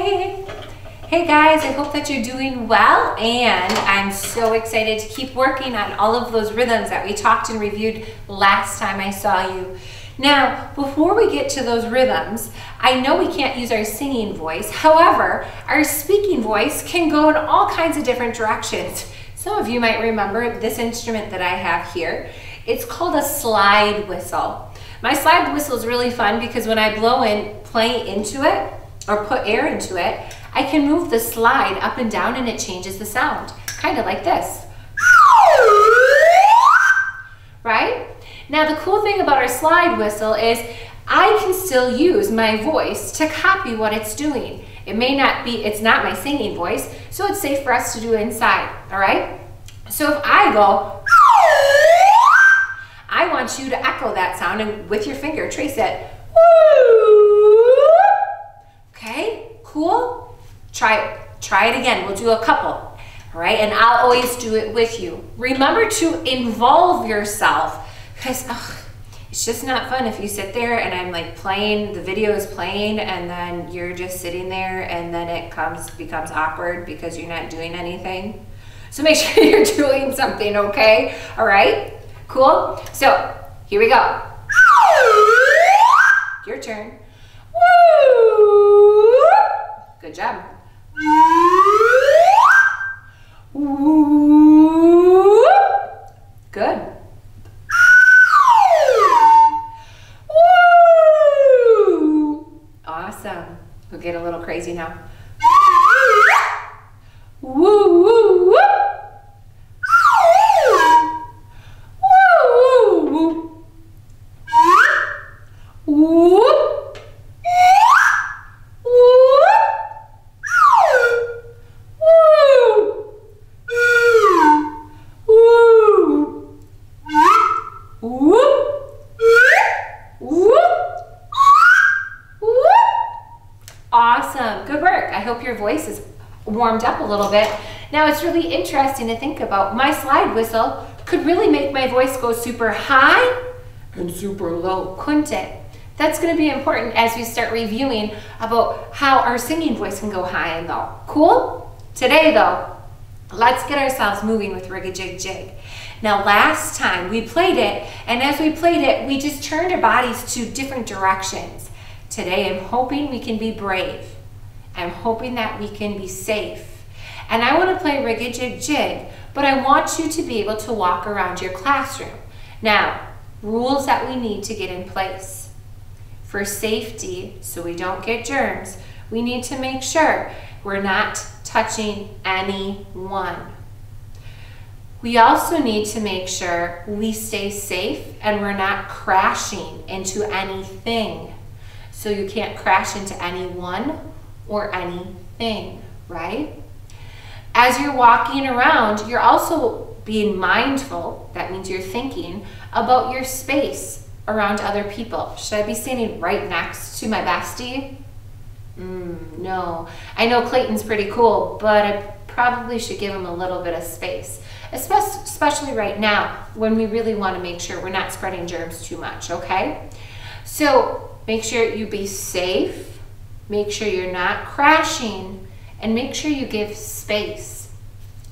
Hey! Hey guys, I hope that you're doing well, and I'm so excited to keep working on all of those rhythms that we talked and reviewed last time I saw you. Now, before we get to those rhythms, I know we can't use our singing voice. However, our speaking voice can go in all kinds of different directions. Some of you might remember this instrument that I have here. It's called a slide whistle. My slide whistle is really fun because when I play into it, or put air into it, I can move the slide up and down and it changes the sound, kind of like this. Right? Now the cool thing about our slide whistle is I can still use my voice to copy what it's doing. It may not be, it's not my singing voice, so it's safe for us to do inside, all right? So if I go, I want you to echo that sound and with your finger trace it. Okay, cool? Try it again. We'll do a couple, all right? And I'll always do it with you. Remember to involve yourself because it's just not fun if you sit there and I'm like playing, the video is playing, and then you're just sitting there and then it becomes awkward because you're not doing anything. So make sure you're doing something, okay? All right, cool? So here we go. Your turn. Woo! Good job. Woo! Good. Woo! Awesome. We'll get a little crazy now. Woo, woo, woo. Woo, woo, woo. Woo. Awesome, good work. I hope your voice is warmed up a little bit. Now it's really interesting to think about. My slide whistle could really make my voice go super high and super low, couldn't it? That's going to be important as we start reviewing about how our singing voice can go high and low. Cool? Today though, let's get ourselves moving with Reggae Jig Jig. Now last time we played it, and as we played it, we just turned our bodies to different directions. Today I'm hoping we can be brave. I'm hoping that we can be safe. And I want to play Reggae Jig Jig, but I want you to be able to walk around your classroom. Now, rules that we need to get in place. For safety, so we don't get germs, we need to make sure we're not touching anyone. We also need to make sure we stay safe and we're not crashing into anything. So you can't crash into anyone or anything, right? As you're walking around, you're also being mindful, that means you're thinking about your space around other people. Should I be standing right next to my bestie? No. I know Clayton's pretty cool, but I probably should give him a little bit of space, especially right now when we really want to make sure we're not spreading germs too much, okay? So make sure you be safe, make sure you're not crashing, and make sure you give space.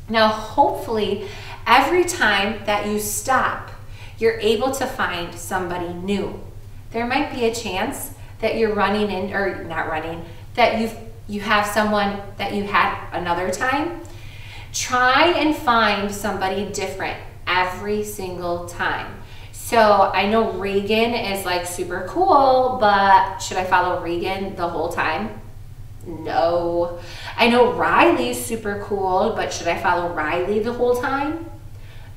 Now, hopefully, every time that you stop, you're able to find somebody new. There might be a chance that you're running in, or not running, that you have someone that you had another time. Try and find somebody different every single time. So I know Regan is like super cool, but should I follow Regan the whole time? No. I know Riley's super cool, but should I follow Riley the whole time?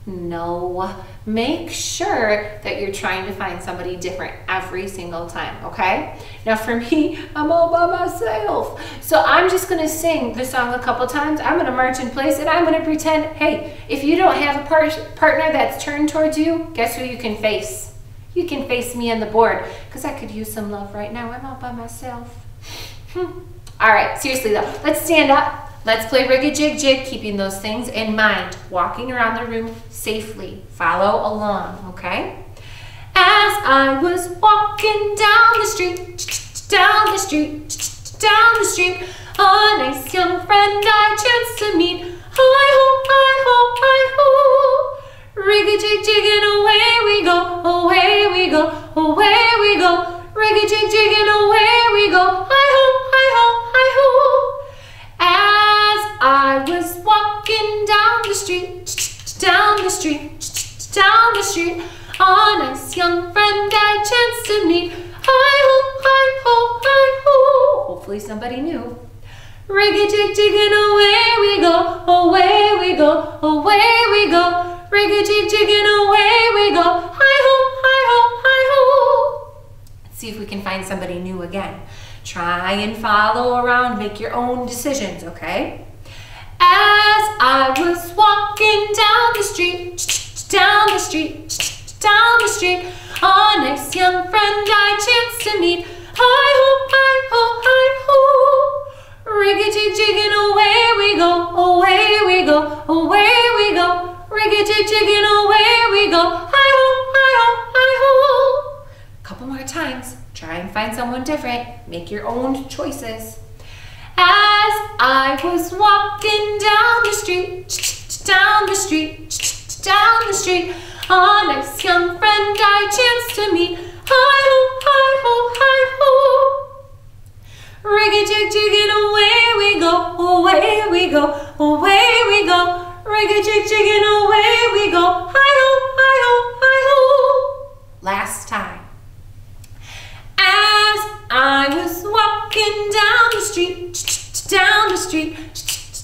No. Make sure that you're trying to find somebody different every single time, okay? Now for me, I'm all by myself. So I'm just gonna sing the song a couple times. I'm gonna march in place and I'm gonna pretend, hey, if you don't have a partner that's turned towards you, guess who you can face? You can face me on the board, because I could use some love right now. I'm all by myself. All right, seriously though, let's stand up. Let's play Reggae Jig Jig, keeping those things in mind, walking around the room safely. Follow along, okay? As I was walking down the street, down the street, a nice young friend I chanced to meet. Hi-ho, hi-ho, hi-ho. Reggae jig jigging, away we go, away we go, away we go. Reggae jig jigging, away we go. Hi-ho, hi-ho, hi-ho. As I was walking down the street, down the street, down the street, a nice young friend I chanced to meet. Hi-ho, hi-ho, hi-ho. Hopefully somebody knew. Reggae jig jigging, away we go, away we go, away we go. Reggae jig jigging, away we go. Hi-ho, hi-ho, hi-ho. Let's see if we can find somebody new again. Try and follow around, make your own decisions, okay? As I was walking down the street, down the street, down the street, a nice young friend I chanced to meet. Hi-ho, hi-ho, hi-ho. Reggae jig jigging, away we go, away we go, away we go. Reggae jig jigging, away we go. Hi-ho, hi-ho, hi-ho. Couple more times. Try and find someone different. Make your own choices. As I was walking down the street, down the street, down the street, a nice young friend I chanced to meet. Hi-ho, hi-ho, hi-ho. Reggae jig jigging, away we go, away we go, away we go. Reggae jig jigging, away we go. Hi-ho, hi-ho, hi-ho. Last time. As I was walking down the street, down the street,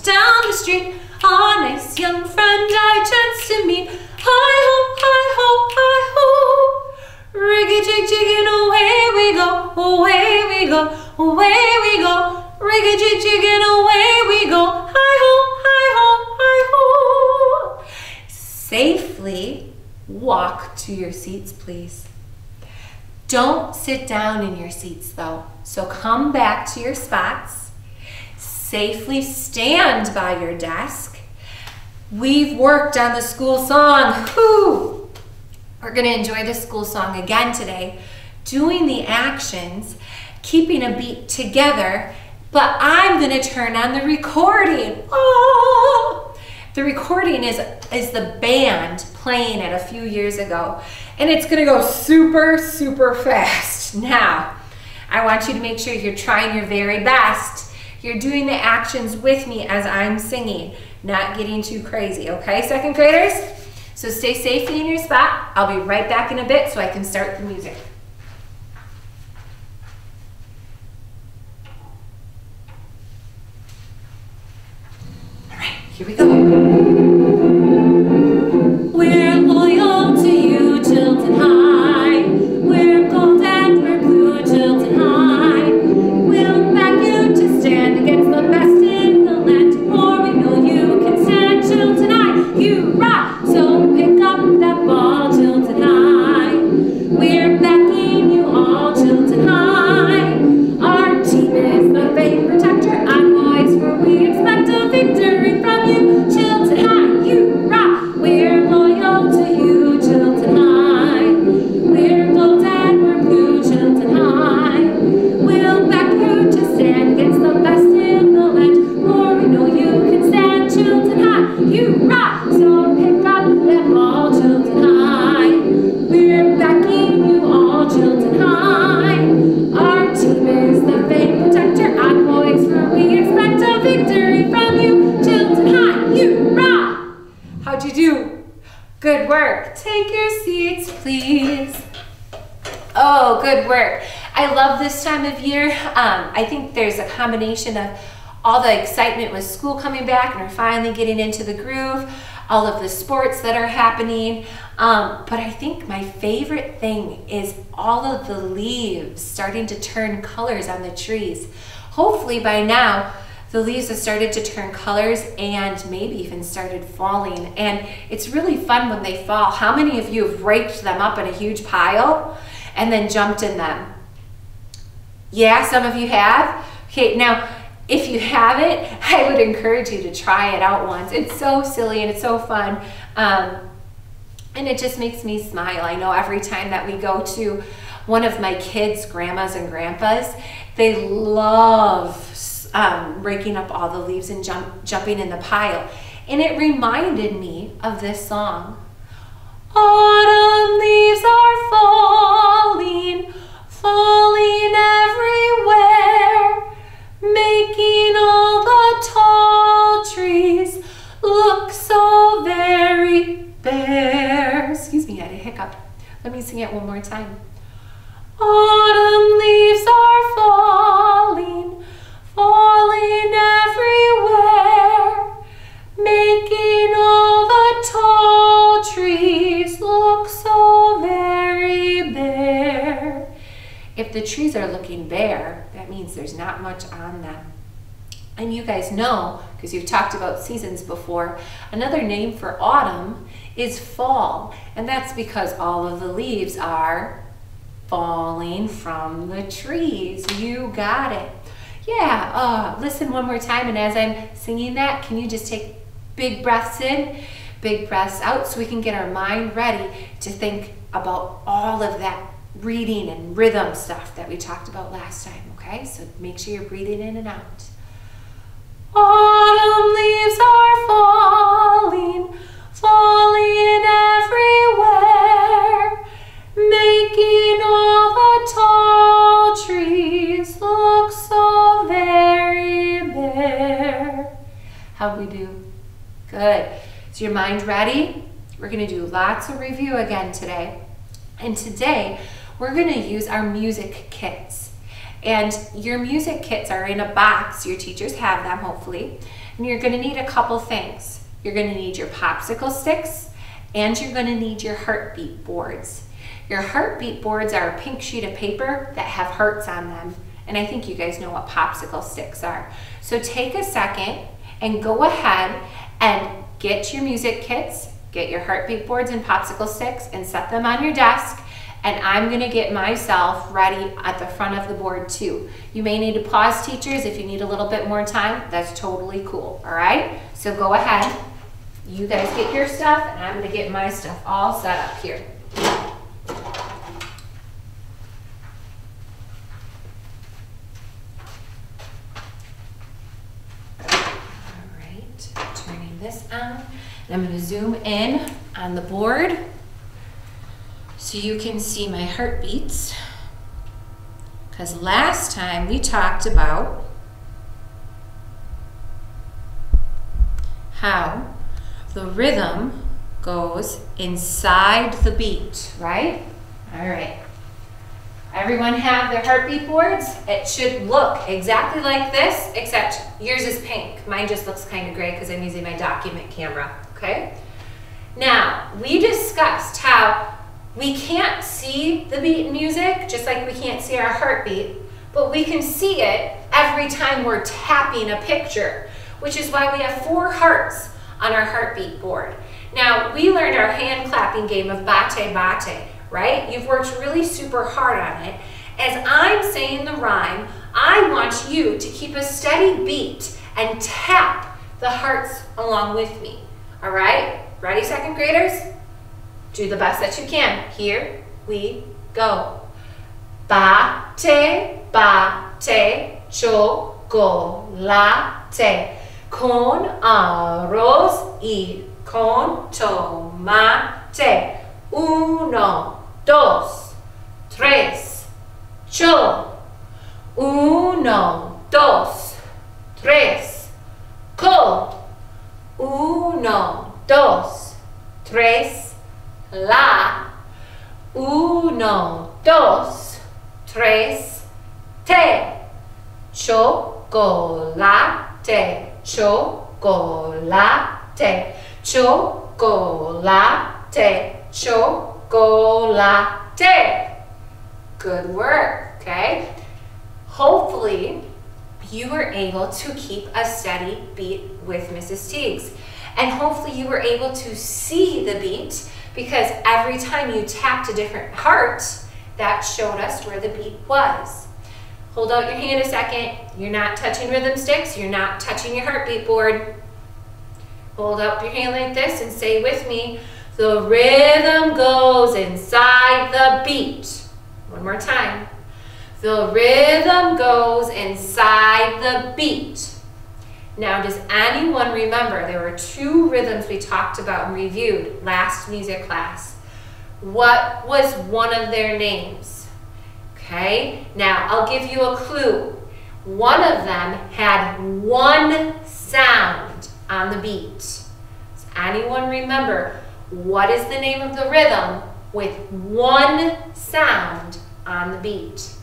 down the street, a nice young friend I chanced to meet. Hi-ho, hi-ho, hi-ho. Reggae jig jigging, away we go, away we go, away we go. Reggae jig jigging, away we go. Hi-ho, hi-ho, hi-ho. Safely walk to your seats, please. Don't sit down in your seats though. So come back to your spots. Safely stand by your desk. We've worked on the school song. Whew. We're gonna enjoy the school song again today, doing the actions, keeping a beat together, but I'm gonna turn on the recording. Oh! The recording is the band playing it a few years ago, and it's gonna go super, super fast. Now, I want you to make sure you're trying your very best. You're doing the actions with me as I'm singing, not getting too crazy, okay, second graders? So stay safely in your spot. I'll be right back in a bit so I can start the music. All right, here we go. We're loyal to you, Chilton High. We're gold and we're blue, Chilton High. We'll back you to stand against the best in the land. For we know you can stand, Chilton High. You rock, so pick up that ball, Chilton High. We're backing you all, Chilton High. Our team is the faith protector and boys, for we expect a victory from you, Chilton High. You rock. We're loyal to you, Chilton High. We're gold and we're blue, Chilton High. We'll back you to stand against the best in the land, for we know you can stand, Chilton High. You rock, so pick up that ball, Chilton High. We're backing you all, Chilton High. Our team is the faith protector and boys, for we expect a victory from you, Chilton High. You rock. How'd you do? Good work. Take your seats, please. Oh, good work. I love this time of year. I think there's a combination of all the excitement with school coming back and we're finally getting into the groove, all of the sports that are happening. But I think my favorite thing is all of the leaves starting to turn colors on the trees. Hopefully by now, the leaves have started to turn colors and maybe even started falling. And it's really fun when they fall. How many of you have raked them up in a huge pile and then jumped in them? Yeah, some of you have. Okay, now, if you haven't, I would encourage you to try it out once. It's so silly and it's so fun. And it just makes me smile. I know every time that we go to one of my kids' grandmas and grandpas, they love breaking up all the leaves and jumping in the pile. And it reminded me of this song. Autumn leaves are falling, falling everywhere, making all the tall trees look so very bare. Excuse me, I had a hiccup. Let me sing it one more time. Autumn leaves are falling, falling everywhere, making all the tall trees look so very bare. If the trees are looking bare, that means there's not much on them. And you guys know, because you've talked about seasons before, another name for autumn is fall. And that's because all of the leaves are falling from the trees. You got it. Yeah, listen one more time, and as I'm singing that, can you just take big breaths in, big breaths out, so we can get our mind ready to think about all of that reading and rhythm stuff that we talked about last time, okay? So make sure you're breathing in and out. Autumn leaves are falling, falling everywhere, making all the tall trees look so very bare. How'd we do? Good. Is your mind ready? We're going to do lots of review again today. And today, we're going to use our music kits. And your music kits are in a box. Your teachers have them, hopefully. And you're going to need a couple things. You're going to need your popsicle sticks, and you're going to need your heartbeat boards. Your heartbeat boards are a pink sheet of paper that have hearts on them. And I think you guys know what popsicle sticks are. So take a second and go ahead and get your music kits, get your heartbeat boards and popsicle sticks, and set them on your desk. And I'm going to get myself ready at the front of the board too. You may need to pause, teachers, if you need a little bit more time. That's totally cool, all right? So go ahead. You guys get your stuff, and I'm going to get my stuff all set up here. All right, turning this on. And I'm going to zoom in on the board so you can see my heartbeats. Because last time we talked about how the rhythm goes inside the beat, right? All right. Everyone have their heartbeat boards? It should look exactly like this, except yours is pink. Mine just looks kind of gray because I'm using my document camera, okay? Now, we discussed how we can't see the beat in music, just like we can't see our heartbeat, but we can see it every time we're tapping a picture, which is why we have 4 hearts on our heartbeat board. Now, we learned our hand clapping game of bate bate, right? You've worked really super hard on it. As I'm saying the rhyme, I want you to keep a steady beat and tap the hearts along with me, all right? Ready, second graders? Do the best that you can. Here we go. Bate, bate, chocolate, con arroz y con tomate. 1, 2, 3, cho. 1, 2, 3, co. 1, 2, 3, la. 1, 2, 3, te. Chocolate, chocolate, chocolate, chocolate. Good work, okay? Hopefully, you were able to keep a steady beat with Mrs. Teagues. And hopefully you were able to see the beat, because every time you tapped a different heart, that showed us where the beat was. Hold out your hand a second. You're not touching rhythm sticks. You're not touching your heartbeat board. Hold up your hand like this and say with me, the rhythm goes inside the beat. One more time. The rhythm goes inside the beat. Now, does anyone remember there were two rhythms we talked about and reviewed last music class? What was one of their names? Okay, now I'll give you a clue. One of them had one sound on the beat. Does anyone remember what is the name of the rhythm with one sound on the beat?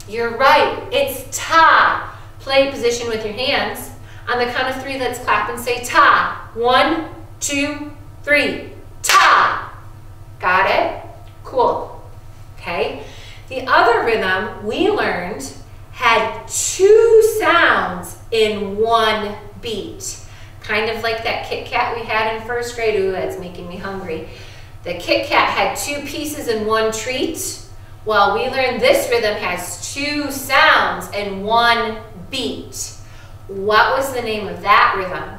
You're right, it's ta. Play position with your hands. On the count of three, let's clap and say ta. 1, 2, 3, ta. Got it? Cool. Okay. The other rhythm we learned had two sounds in one beat. Kind of like that Kit Kat we had in first grade. Ooh, that's making me hungry. The Kit Kat had two pieces in one treat. Well, we learned this rhythm has two sounds in one beat. What was the name of that rhythm?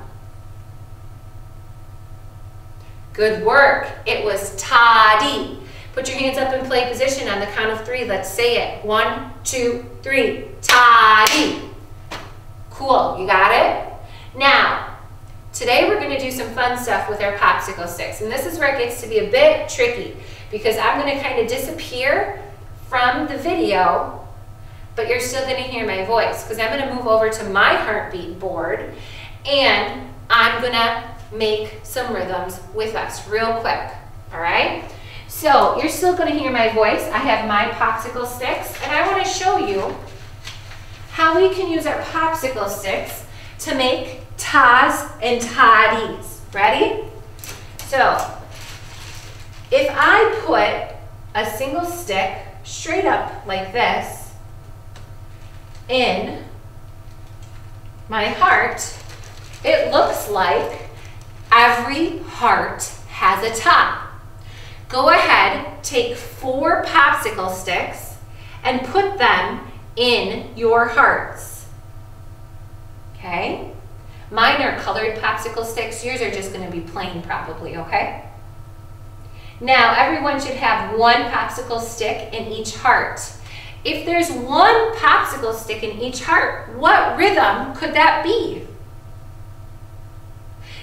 Good work. It was ta-dee. Put your hands up in play position. On the count of three, let's say it. 1, 2, 3. Ta-dee. Cool. You got it? Now, today we're going to do some fun stuff with our popsicle sticks. And this is where it gets to be a bit tricky because I'm going to kind of disappear from the video, but you're still going to hear my voice because I'm going to move over to my heartbeat board and I'm going to make some rhythms with us real quick. All right? So you're still going to hear my voice. I have my popsicle sticks and I want to show you how we can use our popsicle sticks to make tas and ta-dees. Ready? So if I put a single stick straight up like this in my heart, it looks like every heart has a ta. Go ahead, take 4 popsicle sticks and put them in your hearts. Okay? Mine are colored popsicle sticks. Yours are just going to be plain probably, okay? Now, everyone should have 1 popsicle stick in each heart. If there's 1 popsicle stick in each heart, what rhythm could that be?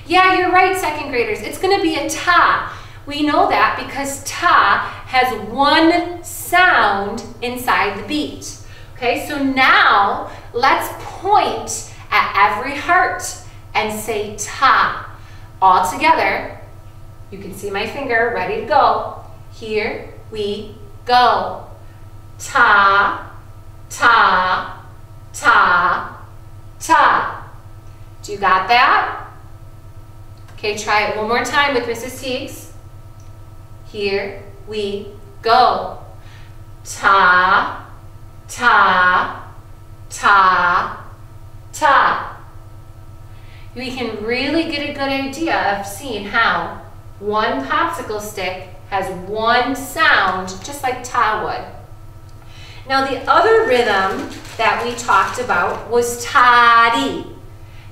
Yeah, you're right, second graders. It's going to be a ta. We know that because ta has 1 sound inside the beat. Okay, so now let's point at every heart and say ta. All together. You can see my finger ready to go. Here we go. Ta, ta, ta, ta. Do you got that? Okay, try it one more time with Mrs. Teagues. Here we go. Ta, ta, ta, ta. We can really get a good idea of seeing how 1 popsicle stick has 1 sound, just like ta would. Now the other rhythm that we talked about was ta-dee.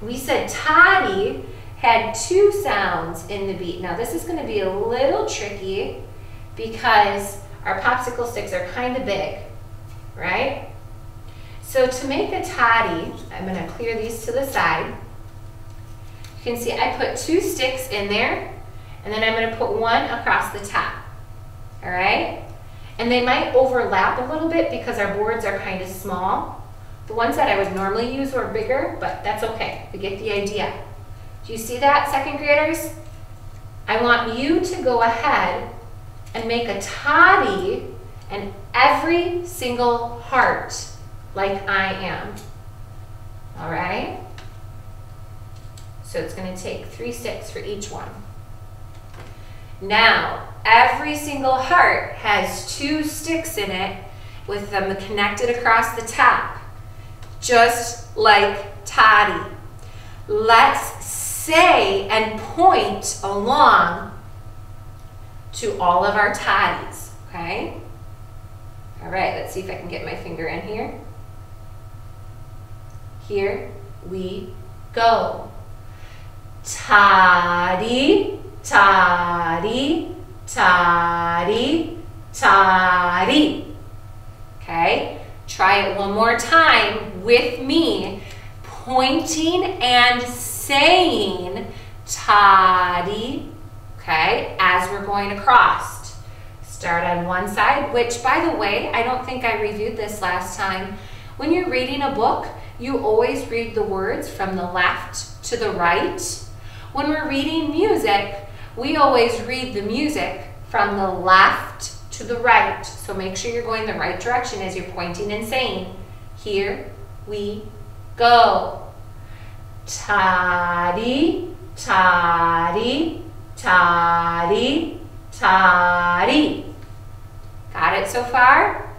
We said ta-dee had 2 sounds in the beat. Now this is going to be a little tricky because our popsicle sticks are kind of big, right? So to make a ta-dee, I'm going to clear these to the side. You can see I put 2 sticks in there. And then I'm going to put 1 across the top, all right? And they might overlap a little bit because our boards are kind of small. The ones that I would normally use were bigger, but that's okay. We get the idea. Do you see that, second graders? I want you to go ahead and make a ta-dee in every single heart like I am, all right? So it's going to take 3 sticks for each one. Now, every single heart has 2 sticks in it with them connected across the top, just like ta-dee. Let's say and point along to all of our ta-dees, okay? All right, let's see if I can get my finger in here. Here we go. Ta-dee, ta-dee, ta-dee, ta-dee. okay? Try it one more time with me, pointing and saying toddy, okay, as we're going across. Start on one side, which, by the way, I don't think I reviewed this last time. When you're reading a book, you always read the words from the left to the right. When we're reading music, we always read the music from the left to the right. So make sure you're going the right direction as you're pointing and saying, here we go. Toddy, toddy, toddy, toddy. Got it so far?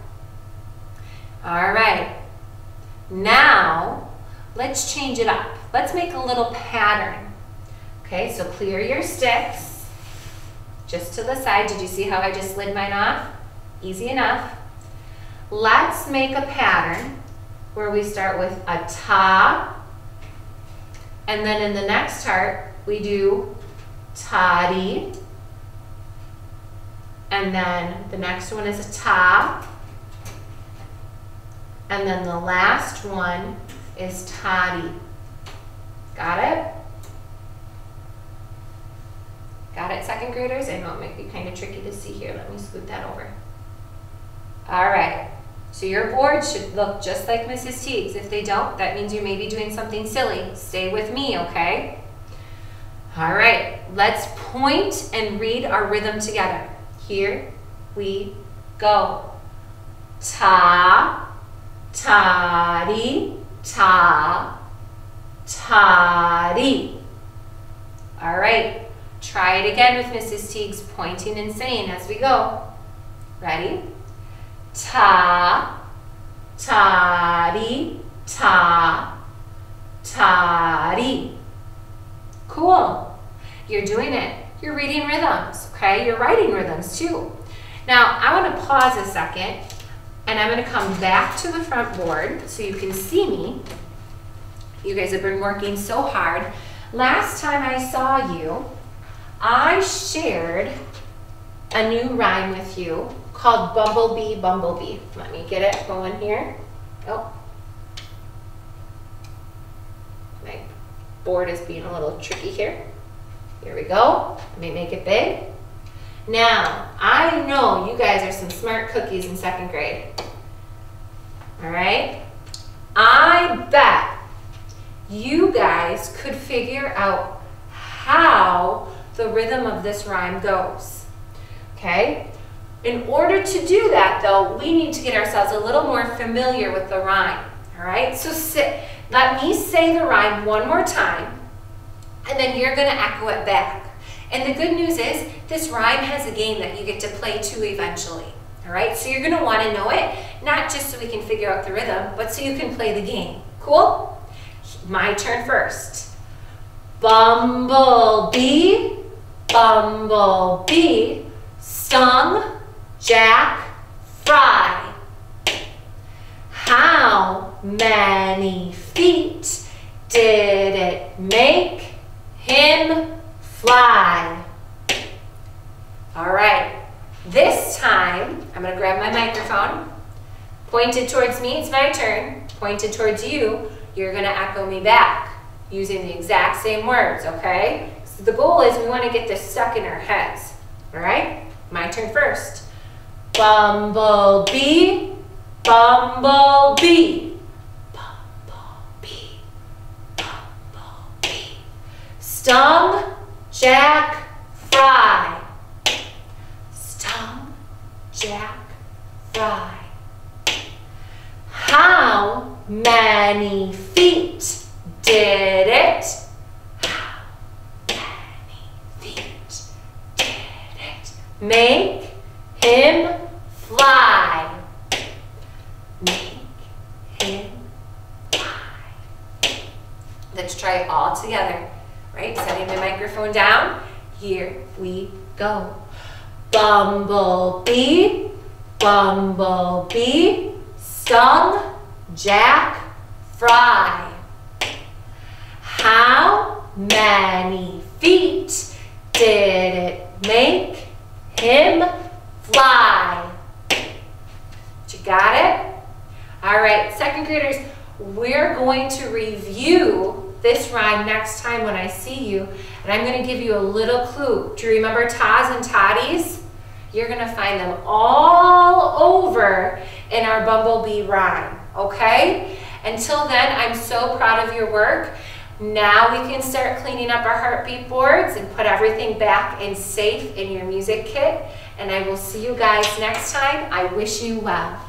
All right. Now, let's change it up. Let's make a little pattern. Okay, so clear your sticks. Just to the side. Did you see how I just slid mine off? Easy enough. Let's make a pattern where we start with a ta, and then in the next part we do toddy, and then the next one is a ta, and then the last one is toddy. Got it? Got it, second graders? I know it might be kind of tricky to see here. Let me scoot that over. All right, so your board should look just like Mrs. Teague's. If they don't, that means you may be doing something silly. Stay with me, okay? All right, let's point and read our rhythm together. Here we go. Ta, toddy, ta, toddy. All right. Try it again with Mrs. Teague's pointing and saying as we go. Ready? Ta, toddy, ta, toddy. Cool. You're doing it. You're reading rhythms, okay? You're writing rhythms too. Now, I want to pause a second, and I'm going to come back to the front board so you can see me. You guys have been working so hard. Last time I saw you, I shared a new rhyme with you called Bumble Bee, Bumble Bee. Let me get it going here. Oh. My board is being a little tricky here. Here we go. Let me make it big. Now, I know you guys are some smart cookies in second grade. All right? I bet you guys could figure out how the rhythm of this rhyme goes, okay? In order to do that, though, we need to get ourselves a little more familiar with the rhyme, all right? So let me say the rhyme one more time, and then you're gonna echo it back. And the good news is, this rhyme has a game that you get to play too eventually, all right? So you're gonna wanna know it, not just so we can figure out the rhythm, but so you can play the game. Cool? My turn first. Bumble bee, Bumble Bee, stung Jack Fry. How many feet did it make him fly? All right, this time I'm gonna grab my microphone, pointed towards me, it's my turn, pointed towards you, you're gonna echo me back using the exact same words, okay? So the goal is we wanna get this stuck in our heads, all right? My turn first. Bumble bee, Bumble Bee, Bumble Bee, Bumble Bee, stung Jack Fry, stung Jack Fry. How many feet did it? How many feet did it make him fly? Make him fly. Let's try it all together. Right, setting my microphone down. Here we go. Bumble bee, Bumble Bee, stung Jack Fry. How many feet did it make him fly? You got it? All right, second graders, we're going to review this rhyme next time when I see you, and I'm going to give you a little clue. Do you remember Taz and Toddies? You're going to find them all over in our Bumble Bee rhyme, okay? Until then, I'm so proud of your work. Now we can start cleaning up our heartbeat boards and put everything back in safe in your music kit. And I will see you guys next time. I wish you well.